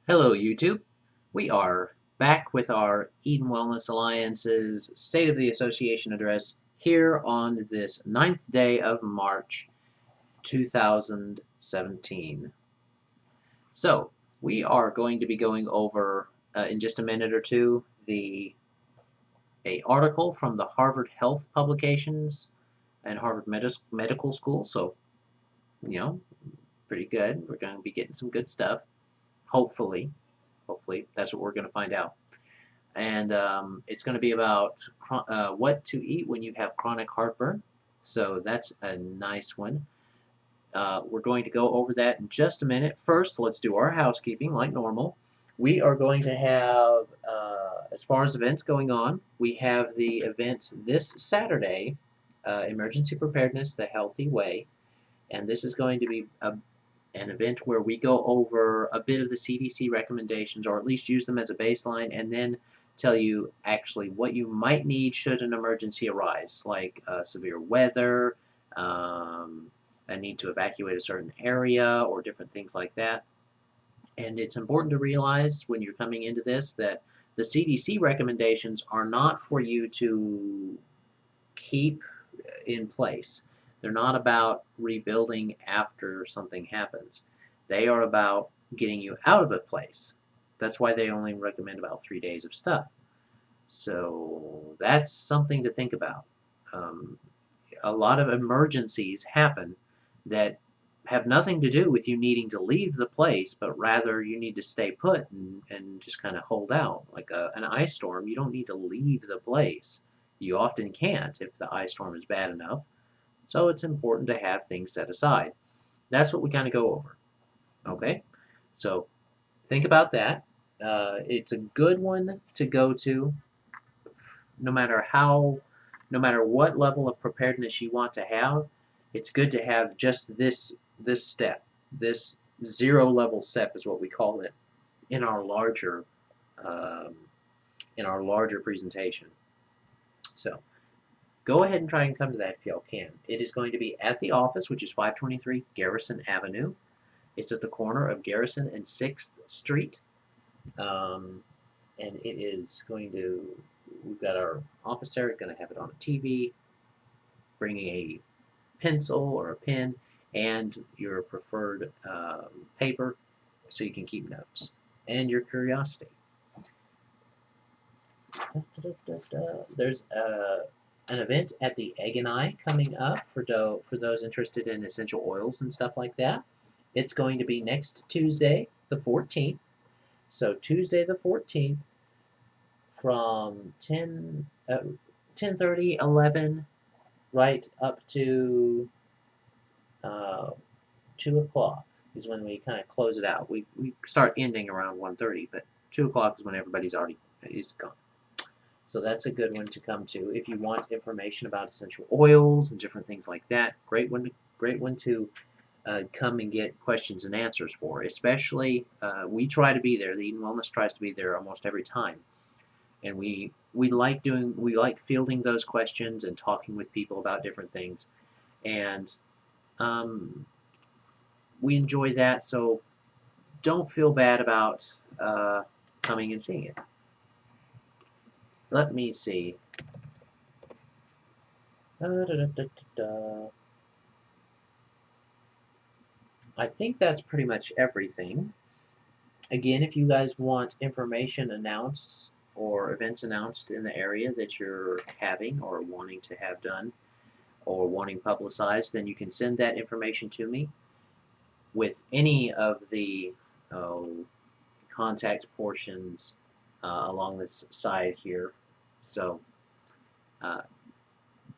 Hello, YouTube. We are back with our Eden Wellness Alliance's State of the Association address here on this 9th day of March 2017. So, we are going to be going over in just a minute or two a article from the Harvard Health Publications and Harvard Medical School. So, you know, pretty good. We're going to be getting some good stuff. Hopefully, that's what we're going to find out. And it's going to be about what to eat when you have chronic heartburn. So that's a nice one. We're going to go over that in just a minute. First, let's do our housekeeping like normal. We are going to have, as far as events going on, we have the events this Saturday, Emergency Preparedness the Healthy Way. And this is going to be an event where we go over a bit of the CDC recommendations, or at least use them as a baseline, and then tell you actually what you might need should an emergency arise, like severe weather, a need to evacuate a certain area, or different things like that. And it's important to realize when you're coming into this that the CDC recommendations are not for you to keep in place. They're not about rebuilding after something happens. They are about getting you out of a place. That's why they only recommend about 3 days of stuff. So that's something to think about. Um, a lot of emergencies happen that have nothing to do with you needing to leave the place, but rather you need to stay put and just kind of hold out. Like an ice storm, you don't need to leave the place. You often can't if the ice storm is bad enough. So it's important to have things set aside. That's what we kind of go over. Okay? So think about that. It's a good one to go to no matter how, no matter what level of preparedness you want to have. It's good to have just this step, this zero level step is what we call it in our larger um, presentation. So go ahead and try and come to that if y'all can. It is going to be at the office, which is 523 Garrison Avenue. It's at the corner of Garrison and 6th Street. Um, and it is going to, we've got our office there, going to have it on a TV, bringing a pencil or a pen, and your preferred paper so you can keep notes, and your curiosity. There's an event at the Egg and I coming up for those interested in essential oils and stuff like that. It's going to be next Tuesday, the 14th. So Tuesday the 14th from 10:30, 11, right up to uh, 2 o'clock is when we kind of close it out. We start ending around 1:30, but 2 o'clock is when everybody's already is gone. So that's a good one to come to if you want information about essential oils and different things like that. Great one to come and get questions and answers for. Especially, we try to be there. The Eden Wellness tries to be there almost every time, and we like fielding those questions and talking with people about different things, and um, we enjoy that. So don't feel bad about coming and seeing it. Let me see. I think that's pretty much everything. Again, if you guys want information announced or events announced in the area that you're having or wanting to have done or wanting publicized, then you can send that information to me with any of the oh, contact portions along this side here. So uh,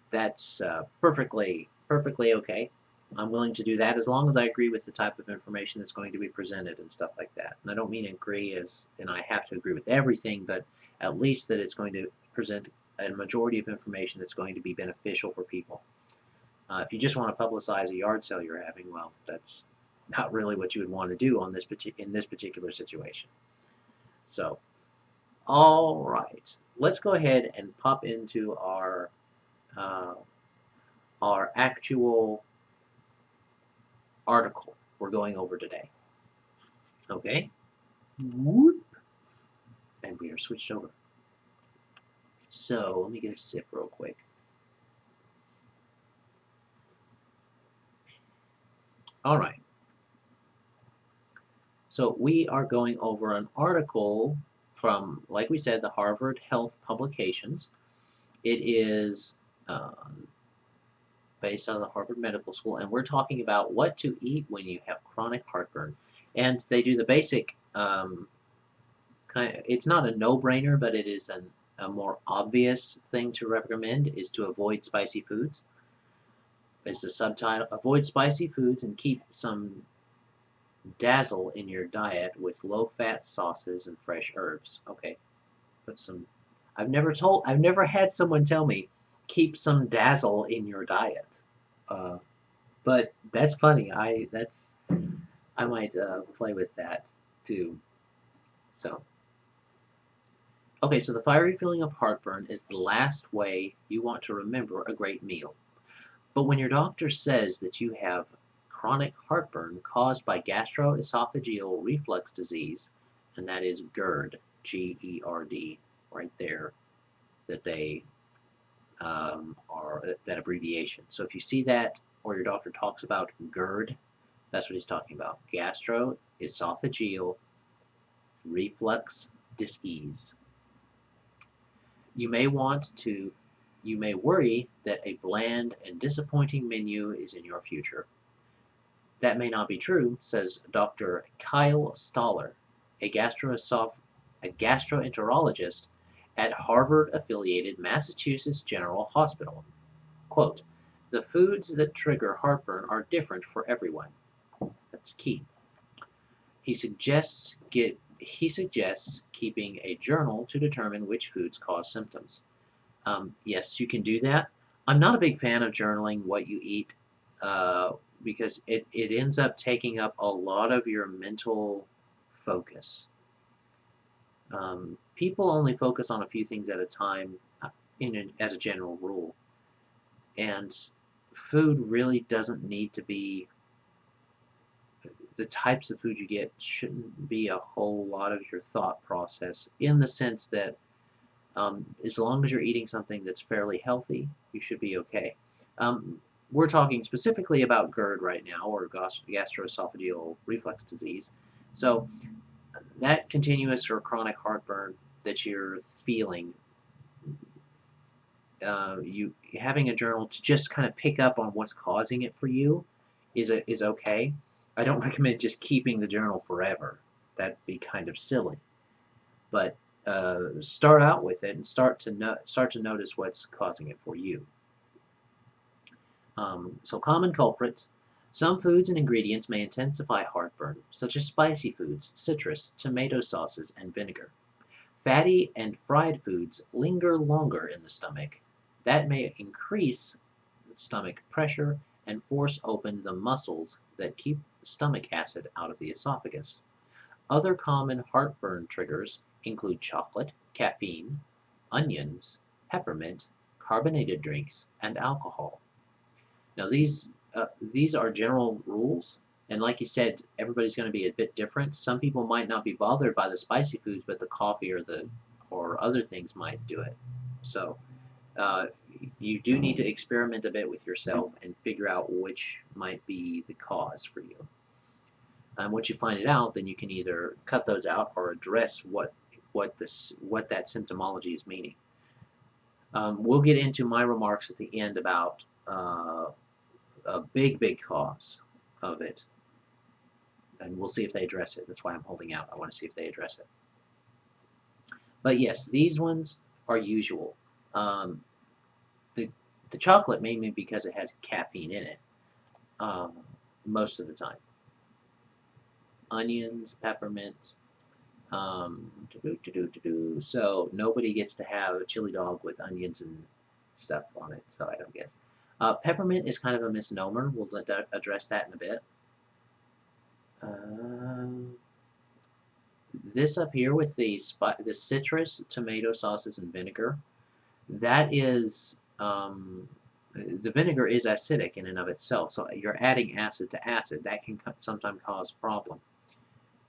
that's perfectly okay. I'm willing to do that as long as I agree with the type of information that's going to be presented and stuff like that. And I don't mean agree as and I have to agree with everything, but at least that it's going to present a majority of information that's going to be beneficial for people. If you just want to publicize a yard sale you're having, well, that's not really what you would want to do on in this particular situation. So, all right, let's go ahead and pop into uh, our actual article we're going over today. Okay? Whoop. And we are switched over. So let me get a sip real quick. All right. So we are going over an article from, like we said, the Harvard Health Publications. It is based on the Harvard Medical School, and we're talking about what to eat when you have chronic heartburn. And they do the basic it's not a no-brainer, but it is a more obvious thing to recommend is to avoid spicy foods. It's the subtitle: avoid spicy foods and keep some dazzle in your diet with low-fat sauces and fresh herbs. Okay, put some. I've never had someone tell me keep some dazzle in your diet. Uh, but that's funny. I might play with that too. So. Okay, so the fiery feeling of heartburn is the last way you want to remember a great meal. But when your doctor says that you have chronic heartburn caused by gastroesophageal reflux disease, and that is GERD, G-E-R-D, right there, that they are that abbreviation. So if you see that or your doctor talks about GERD, that's what he's talking about. Gastroesophageal reflux disease. You may want to, you may worry that a bland and disappointing menu is in your future. That may not be true, says Dr. Kyle Stoller, a gastroenterologist at Harvard-affiliated Massachusetts General Hospital. Quote, the foods that trigger heartburn are different for everyone. That's key. He suggests keeping a journal to determine which foods cause symptoms. Yes, you can do that. I'm not a big fan of journaling what you eat uh, because it ends up taking up a lot of your mental focus. People only focus on a few things at a time as a general rule. And food really doesn't need to be, the types of food you get shouldn't be a whole lot of your thought process in the sense that as long as you're eating something that's fairly healthy, you should be okay. We're talking specifically about GERD right now, or gastroesophageal reflux disease. So that continuous or chronic heartburn that you're feeling, you having a journal to just kind of pick up on what's causing it for you is okay. I don't recommend just keeping the journal forever. That'd be kind of silly. But start out with it and start to notice what's causing it for you. So common culprits. Some foods and ingredients may intensify heartburn, such as spicy foods, citrus, tomato sauces, and vinegar. Fatty and fried foods linger longer in the stomach. That may increase stomach pressure and force open the muscles that keep stomach acid out of the esophagus. Other common heartburn triggers include chocolate, caffeine, onions, peppermint, carbonated drinks, and alcohol. Now these are general rules, and like you said, everybody's going to be a bit different. Some people might not be bothered by the spicy foods, but the coffee or other things might do it. So uh, you do need to experiment a bit with yourself and figure out which might be the cause for you. Once you find it out, then you can either cut those out or address what that symptomology is meaning. We'll get into my remarks at the end about a big cause of it, and we'll see if they address it. That's why I'm holding out. I want to see if they address it. But yes, these ones are usual. Um, the the chocolate mainly because it has caffeine in it um, most of the time. Onions, peppermint. So nobody gets to have a chili dog with onions and stuff on it. So I don't guess. Peppermint is kind of a misnomer. We'll address that in a bit. Um, this up here with the citrus, tomato sauces, and vinegar, that is the vinegar is acidic in and of itself. So you're adding acid to acid. That can sometimes cause a problem.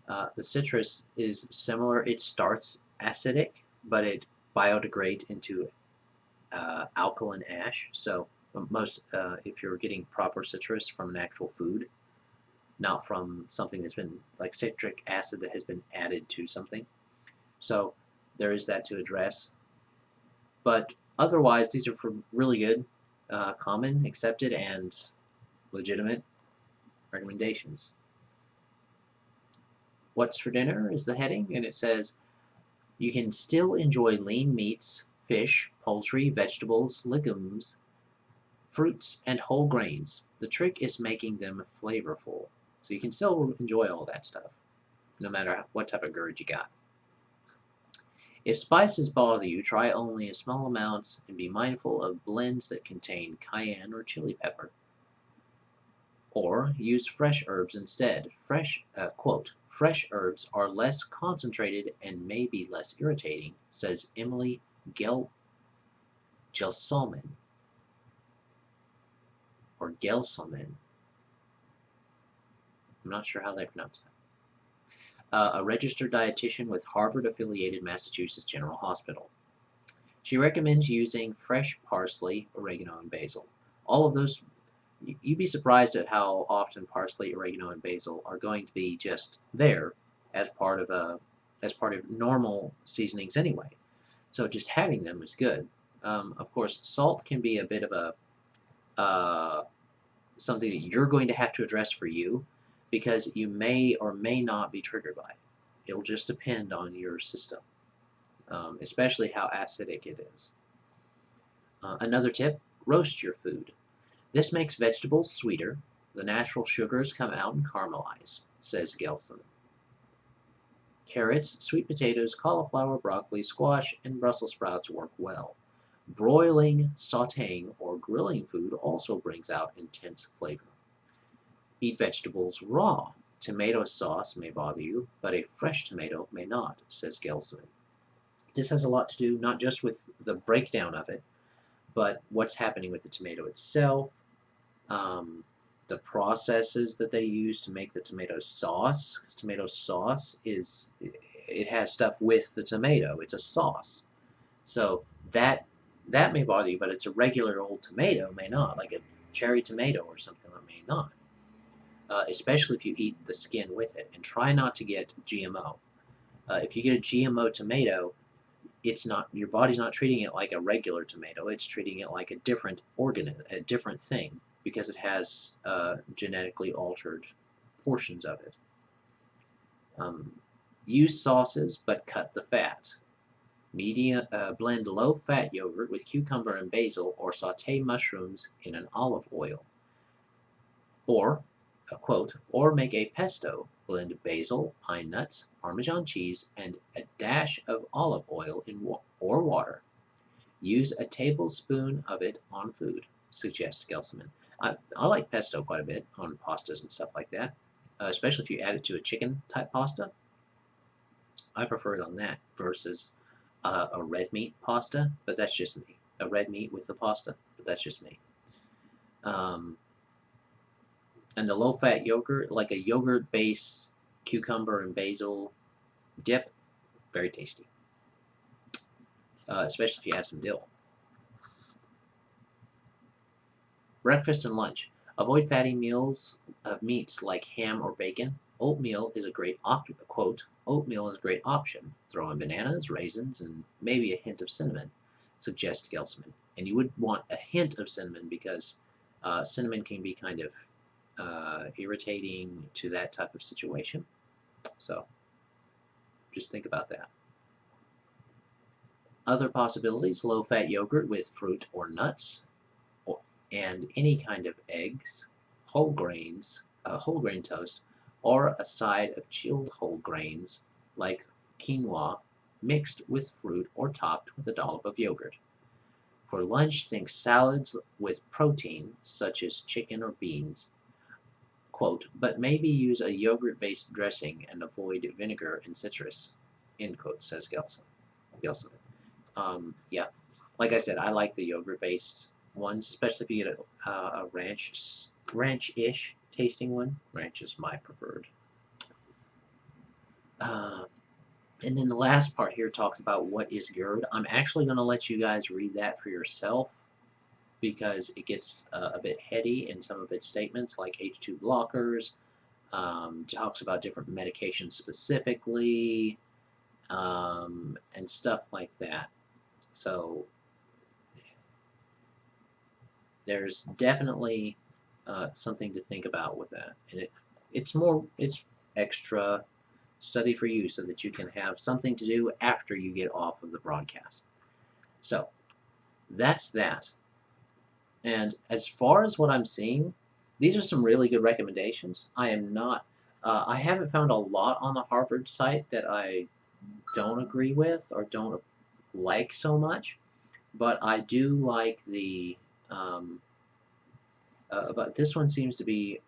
The citrus is similar. It starts acidic, but it biodegrades into alkaline ash. So if you're getting proper citrus from an actual food, not from something that's been like citric acid that has been added to something. So there is that to address. But otherwise, these are for really good, common, accepted, and legitimate recommendations. What's for dinner is the heading, and it says you can still enjoy lean meats, fish, poultry, vegetables, legumes, fruits, and whole grains. The trick is making them flavorful. So you can still enjoy all that stuff, no matter what type of GERD you got. If spices bother you, try only a small amounts and be mindful of blends that contain cayenne or chili pepper. Or use fresh herbs instead. Fresh herbs are less concentrated and may be less irritating, says Emily Gelsoman, or Gelsoman. I'm not sure how they pronounce that. A registered dietitian with Harvard-affiliated Massachusetts General Hospital. She recommends using fresh parsley, oregano, and basil. All of those, you'd be surprised at how often parsley, oregano, and basil are going to be just there as part of normal seasonings anyway. So just having them is good. Of course, salt can be a bit of a something that you're going to have to address for you because you may or may not be triggered by it. It'll just depend on your system, especially how acidic it is. Another tip, roast your food. This makes vegetables sweeter. The natural sugars come out and caramelize, says Gelson. Carrots, sweet potatoes, cauliflower, broccoli, squash, and Brussels sprouts work well. Broiling, sautéing, or grilling food also brings out intense flavor. Eat vegetables raw. Tomato sauce may bother you, but a fresh tomato may not, says Gelson. This has a lot to do not just with the breakdown of it, but what's happening with the tomato itself, the processes that they use to make the tomato sauce. Because tomato sauce it has stuff with the tomato. It's a sauce. So that may bother you, but it's a regular old tomato may not, like a cherry tomato or something that may not. Especially if you eat the skin with it, and try not to get GMO. If you get a GMO tomato, it's not your body's not treating it like a regular tomato. It's treating it like a different organism, a different thing, because it has genetically altered portions of it. Use sauces, but cut the fat. Blend low-fat yogurt with cucumber and basil, or saute mushrooms in an olive oil. Or, or make a pesto. Blend basil, pine nuts, Parmesan cheese, and a dash of olive oil or water. Use a tablespoon of it on food, suggests Gelselman. I like pesto quite a bit on pastas and stuff like that, especially if you add it to a chicken-type pasta. I prefer it on that versus a red meat pasta, but that's just me. A red meat with the pasta, but that's just me. And the low-fat yogurt, like a yogurt-based cucumber and basil dip, very tasty, especially if you add some dill. Breakfast and lunch. Avoid fatty meals of meats like ham or bacon. Oatmeal is a great option. Oatmeal is a great option. Throw in bananas, raisins, and maybe a hint of cinnamon, suggests Gelsman. And you would want a hint of cinnamon because cinnamon can be kind of irritating to that type of situation. So just think about that. Other possibilities, low-fat yogurt with fruit or nuts, and any kind of eggs, whole grain toast, or a side of chilled whole grains like quinoa mixed with fruit or topped with a dollop of yogurt. For lunch, think salads with protein such as chicken or beans. But maybe use a yogurt-based dressing and avoid vinegar and citrus, says Gelson. Yeah, like I said, I like the yogurt-based ones, especially if you get a ranch-ish tasting one. Ranch is my preferred. Uh, and then the last part here talks about what is GERD. I'm actually going to let you guys read that for yourself because it gets a bit heady in some of its statements, like H2 blockers, talks about different medications specifically, and stuff like that. So there's definitely something to think about with that, and it's extra study for you so that you can have something to do after you get off of the broadcast. So that's that. And as far as what I'm seeing, these are some really good recommendations. I haven't found a lot on the Harvard site that I don't agree with or don't like so much, but I do like um, but this one seems to be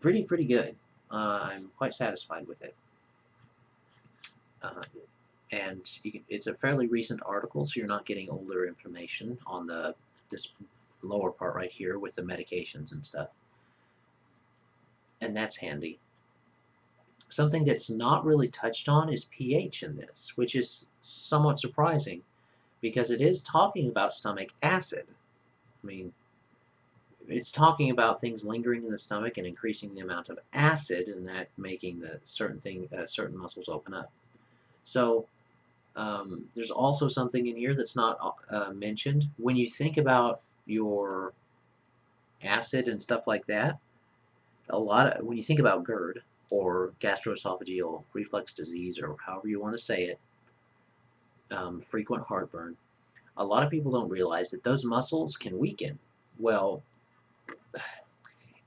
pretty good. I'm quite satisfied with it. Uh, and it's a fairly recent article, so you're not getting older information on this lower part right here with the medications and stuff, and that's handy. Something that's not really touched on is pH in this, which is somewhat surprising because it is talking about stomach acid. I mean, it's talking about things lingering in the stomach and increasing the amount of acid, and that making the certain muscles open up. So there's also something in here that's not mentioned. When you think about your acid and stuff like that, when you think about GERD or gastroesophageal reflux disease or however you want to say it, frequent heartburn, a lot of people don't realize that those muscles can weaken. Well,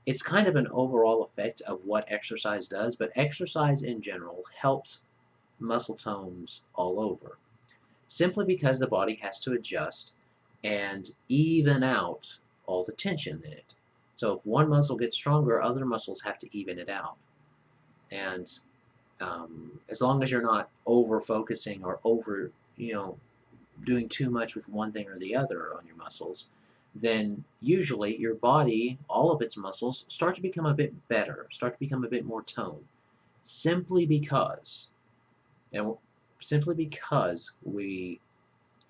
it's kind of an overall effect of what exercise does, but exercise in general helps muscle tones all over, simply because the body has to adjust and even out all the tension in it. So if one muscle gets stronger, other muscles have to even it out. And as long as you're not over focusing or doing too much with one thing or the other on your muscles, then usually your body, all of its muscles, start to become a bit better, start to become a bit more toned, simply because, and simply because we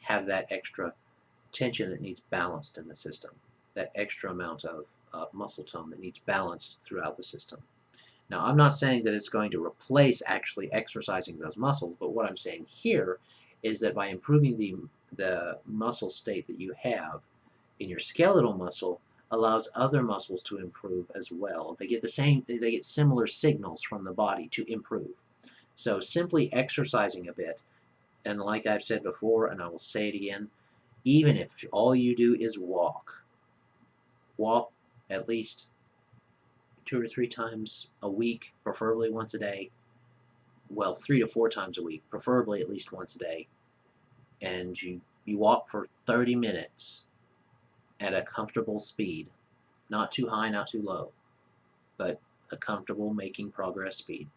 have that extra tension that needs balanced in the system, that extra amount of muscle tone that needs balanced throughout the system. Now, I'm not saying that it's going to replace actually exercising those muscles, but what I'm saying here is that by improving the muscle state that you have in your skeletal muscle allows other muscles to improve as well. They get similar signals from the body to improve. So simply exercising a bit, and like I've said before, and I will say it again, even if all you do is walk at least 2 or 3 times a week, preferably once a day. Well, 3 to 4 times a week, preferably at least once a day. And you walk for 30 minutes at a comfortable speed, not too high, not too low, but a comfortable making progress speed.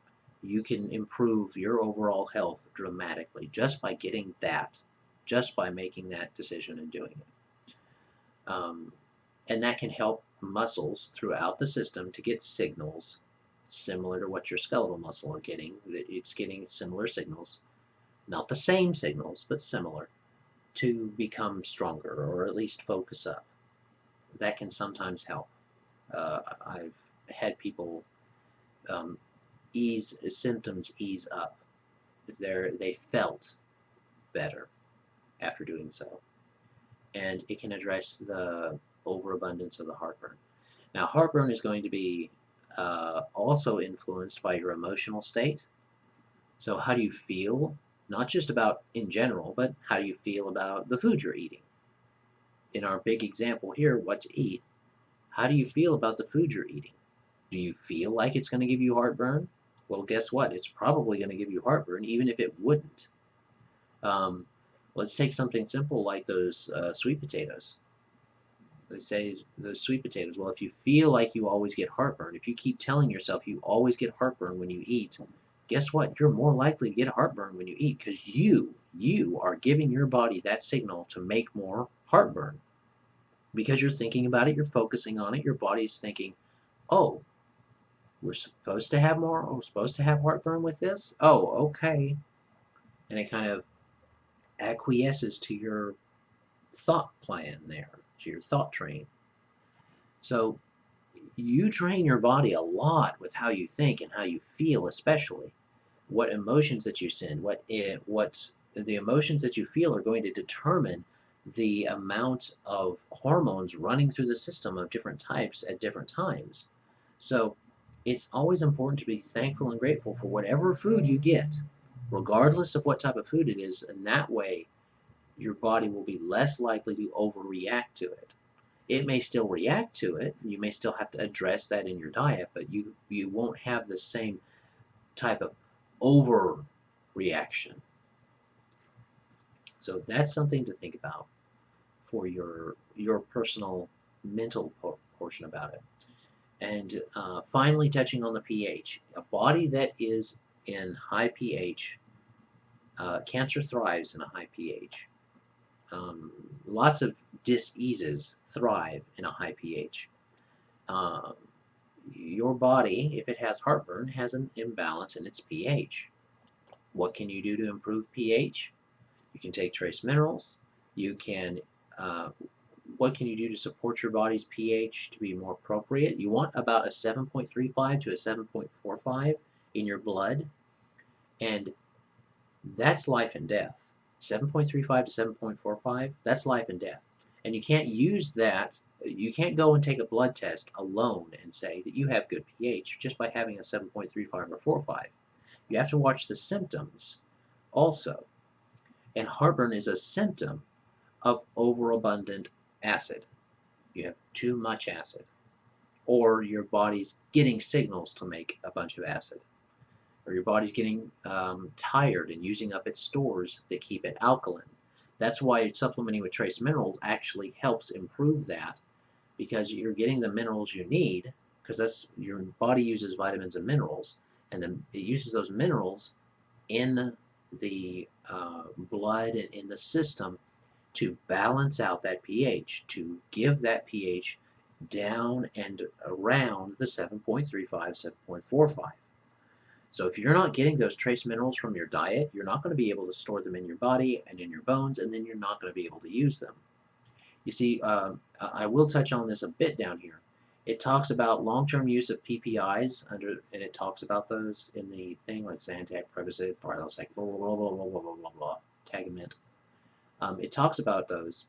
You can improve your overall health dramatically just by getting that, just by making that decision and doing it. And that can help muscles throughout the system to get signals similar to what your skeletal muscle are getting. It's getting similar signals, not the same signals, but similar, to become stronger or at least focus up. That can sometimes help. I've had people symptoms ease up. They felt better after doing so, and it can address the overabundance of the heartburn. Now, heartburn is going to be also influenced by your emotional state. So, how do you feel? Not just about in general, but how do you feel about the food you're eating? In our big example here, what to eat, how do you feel about the food you're eating? Do you feel like it's going to give you heartburn? Well, guess what? It's probably going to give you heartburn, even if it wouldn't. Um, let's take something simple like those sweet potatoes. They say those sweet potatoes. Well, if you feel like you always get heartburn, if you keep telling yourself you always get heartburn when you eat, guess what? You're more likely to get heartburn when you eat because you are giving your body that signal to make more heartburn. Because you're thinking about it, you're focusing on it, your body's thinking, oh, We're supposed to have more, we're supposed to have heartburn with this? Oh, okay. And it kind of acquiesces to your thought plan there, to your thought train. So you train your body a lot with how you think and how you feel, especially what emotions that you send, what the emotions that you feel are going to determine the amount of hormones running through the system of different types at different times. So it's always important to be thankful and grateful for whatever food you get, regardless of what type of food it is, and that way your body will be less likely to overreact to it. It may still react to it, you may still have to address that in your diet, but you won't have the same type of overreaction. So that's something to think about for your personal mental portion about it. And finally, touching on the pH, a body that is in high pH, cancer thrives in a high pH. Lots of diseases thrive in a high pH. Um, your body, if it has heartburn, has an imbalance in its pH. What can you do to improve pH? You can take trace minerals. You can, uh, what can you do to support your body's pH to be more appropriate? You want about a 7.35 to a 7.45 in your blood, and that's life and death. 7.35 to 7.45, that's life and death. And you can't use that, you can't go and take a blood test alone and say that you have good pH just by having a 7.35 or 45. You have to watch the symptoms also. And heartburn is a symptom of overabundant acid. You have too much acid, or your body's getting signals to make a bunch of acid, or your body's getting tired and using up its stores that keep it alkaline. That's why supplementing with trace minerals actually helps improve that, because you're getting the minerals you need, because that's your body uses vitamins and minerals, and then it uses those minerals in the blood and in the system to balance out that pH, to give that pH down and around the 7.35, 7.45. So if you're not getting those trace minerals from your diet, you're not going to be able to store them in your body and in your bones, and then you're not going to be able to use them. You see, I will touch on this a bit down here. It talks about long-term use of PPIs and it talks about those in the thing like Zantac, Prevacid, Prilosec, blah blah blah blah blah blah blah blah, Tagamet. It talks about those,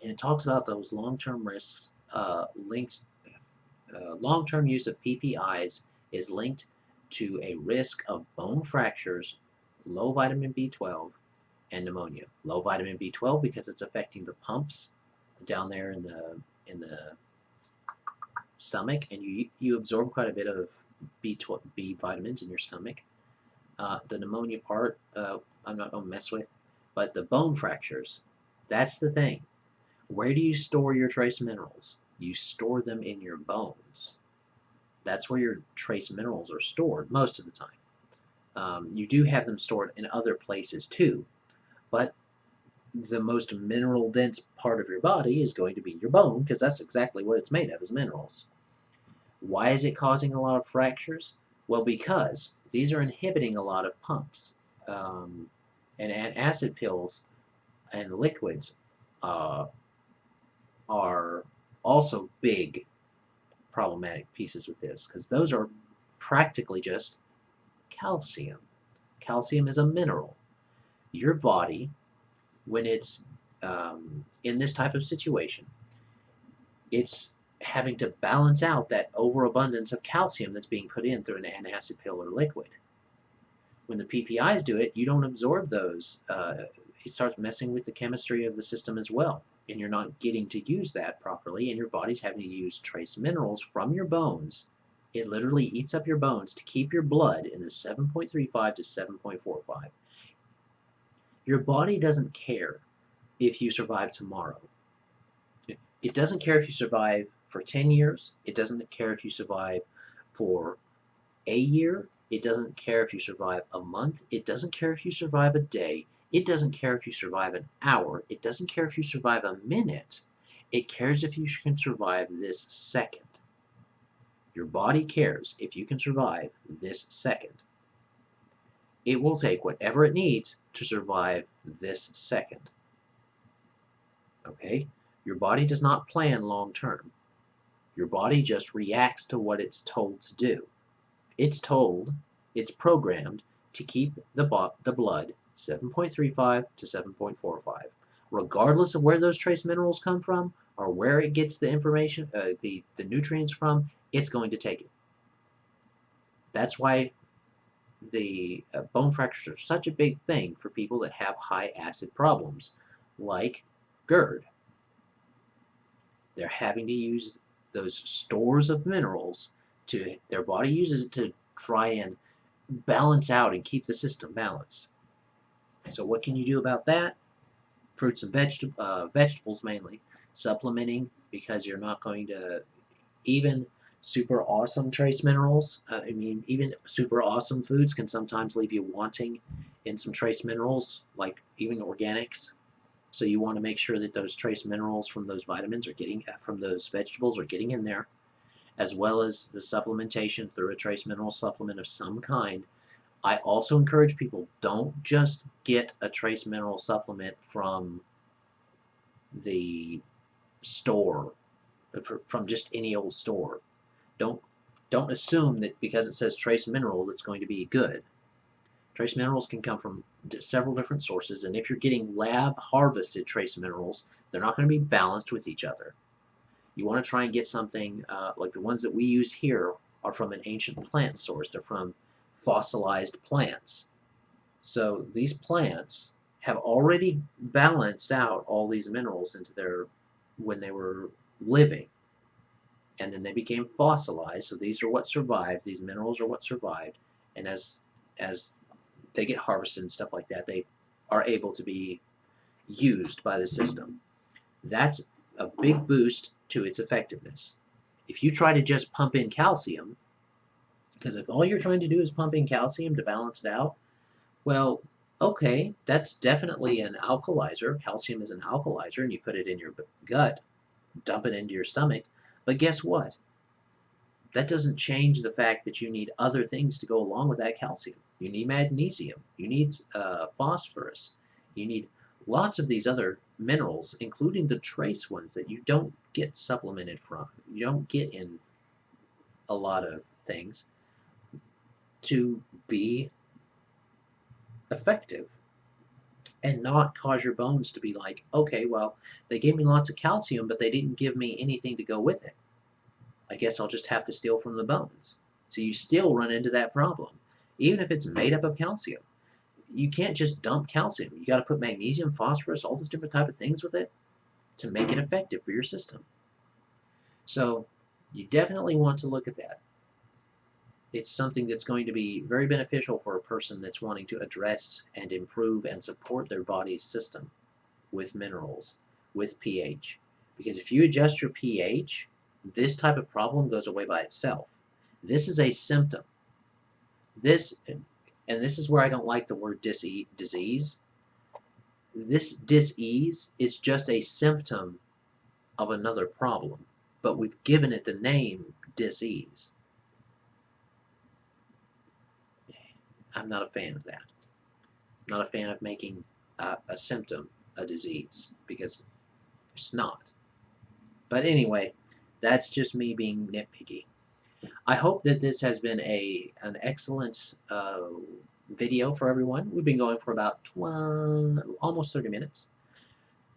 and it talks about those long-term risks linked. Long-term use of PPIs is linked to a risk of bone fractures, low vitamin B12, and pneumonia. Low vitamin B12 because it's affecting the pumps down there in the stomach, and you absorb quite a bit of B vitamins in your stomach. The pneumonia part, I'm not going to mess with, but the bone fractures, that's the thing. Where do you store your trace minerals? You store them in your bones. That's where your trace minerals are stored most of the time. You do have them stored in other places too, but the most mineral dense part of your body is going to be your bone, because that's exactly what it's made of, is minerals. Why is it causing a lot of fractures? Well, because these are inhibiting a lot of pumps. And acid pills and liquids uh, are also big problematic pieces with this, because those are practically just calcium. Calcium is a mineral. Your body, when it's in this type of situation, it's having to balance out that overabundance of calcium that's being put in through an antacid pill or liquid. When the PPIs do it, you don't absorb those. It starts messing with the chemistry of the system as well, and you're not getting to use that properly, and your body's having to use trace minerals from your bones. It literally eats up your bones to keep your blood in the 7.35 to 7.45. Your body doesn't care if you survive tomorrow. It doesn't care if you survive for 10 years. It doesn't care if you survive for a year. It doesn't care if you survive a month. It doesn't care if you survive a day. It doesn't care if you survive an hour. It doesn't care if you survive a minute. It cares if you can survive this second. Your body cares if you can survive this second. It will take whatever it needs to survive this second. Okay? Your body does not plan long term. Your body just reacts to what it's told to do. It's programmed to keep the blood 7.35 to 7.45. Regardless of where those trace minerals come from or where it gets the information, the nutrients from, it's going to take it. That's why the bone fractures are such a big thing for people that have high acid problems, like GERD. They're having to use those stores of minerals their body uses it to try and balance out and keep the system balanced. So what can you do about that? Fruits and vegetables mainly, supplementing, because you're not going to even super awesome trace minerals. Even super awesome foods can sometimes leave you wanting in some trace minerals, like even organics. So you want to make sure that those trace minerals from those vitamins are getting from those vegetables are getting in there, as well as the supplementation through a trace mineral supplement of some kind. I also encourage people, don't just get a trace mineral supplement from the store, from just any old store. Don't don't assume that because it says trace minerals it's going to be good. Trace minerals can come from several different sources, and if you're getting lab harvested trace minerals, they're not going to be balanced with each other. You want to try and get something like the ones that we use here are from an ancient plant source. They're from fossilized plants. So these plants have already balanced out all these minerals into their when they were living, and then they became fossilized. So these are what survived. These minerals are what survived, and as they get harvested and stuff like that, they are able to be used by the system. That's a big boost to its effectiveness. If you try to just pump in calcium, because if all you're trying to do is pump in calcium to balance it out, well, okay, that's definitely an alkalizer. Calcium is an alkalizer, and you put it in your gut, dump it into your stomach. But guess what? That doesn't change the fact that you need other things to go along with that calcium. You need magnesium. You need phosphorus. You need lots of these other minerals, including the trace ones that you don't get supplemented from. You don't get in a lot of things to be effective and not cause your bones to be like, okay, well, they gave me lots of calcium, but they didn't give me anything to go with it. I guess I'll just have to steal from the bones. So you still run into that problem, even if it's made up of calcium. You can't just dump calcium. You got to put magnesium, phosphorus, all those different type of things with it to make it effective for your system. So you definitely want to look at that. It's something that's going to be very beneficial for a person that's wanting to address and improve and support their body's system with minerals, with pH. Because if you adjust your pH, this type of problem goes away by itself. This is a symptom. This, and this is where I don't like the word disease. This dis-ease is just a symptom of another problem, but we've given it the name disease. I'm not a fan of that. I'm not a fan of making a symptom a disease, because it's not. But anyway, that's just me being nitpicky. I hope that this has been an excellent video for everyone. We've been going for about almost 30 minutes.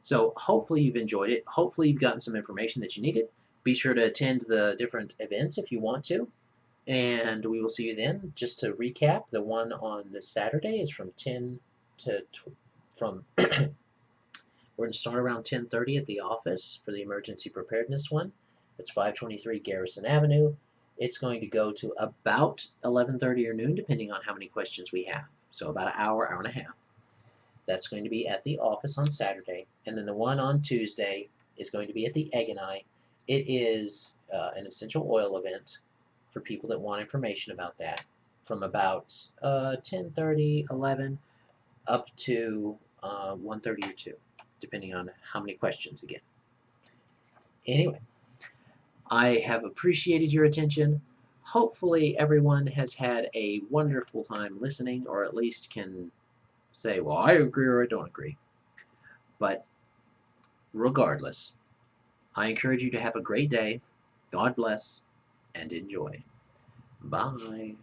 So hopefully you've enjoyed it. Hopefully you've gotten some information that you needed. Be sure to attend the different events if you want to. And we will see you then. Just to recap, the one on this Saturday is from 10 to from we're going to start around 10:30 at the office for the emergency preparedness one. It's 523 Garrison Avenue. It's going to go to about 11:30 or noon, depending on how many questions we have. So about an hour, hour and a half. That's going to be at the office on Saturday. And then the one on Tuesday is going to be at the Egg and I. It is an essential oil event for people that want information about that, from about 10:30, 11, up to 1:30 or 2, depending on how many questions again. Anyway, I have appreciated your attention. Hopefully, everyone has had a wonderful time listening, or at least can say, well, I agree or I don't agree. But regardless, I encourage you to have a great day. God bless and enjoy. Bye.